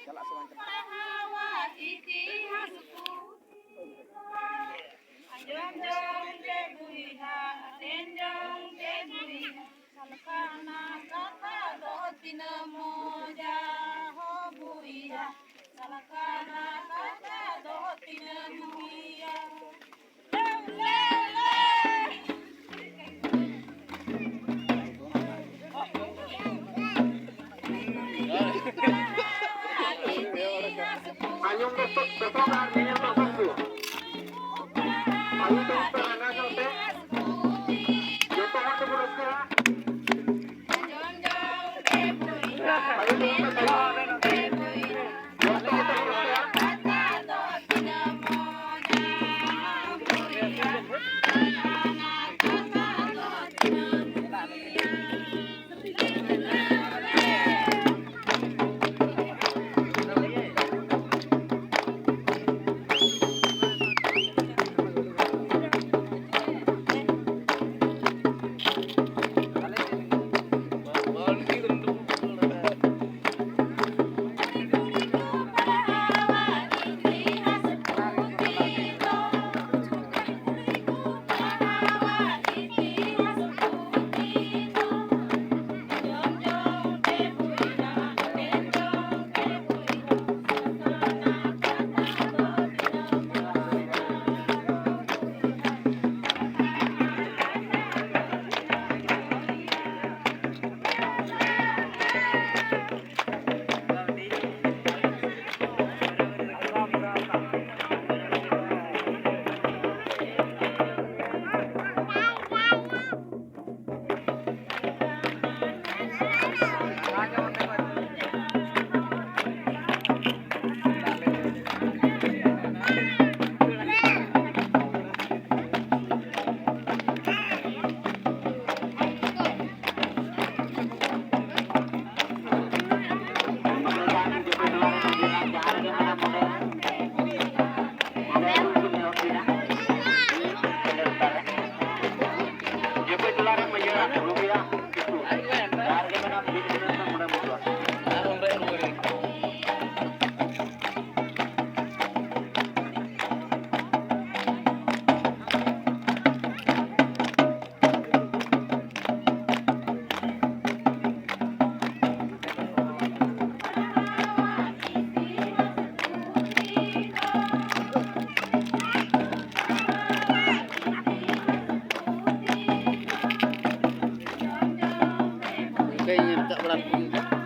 parhaowa etihash puthi anjong ke buiha tenjong ke buiha salkana kata dotin moja ho buiha salkana kata dotin muia Anyong besokan niya masuk. Ayo dokter anak teh. Joto hati berusaha. Ayo dokter ayo. Joto hati berusaha. Kayaknya tak berlaku.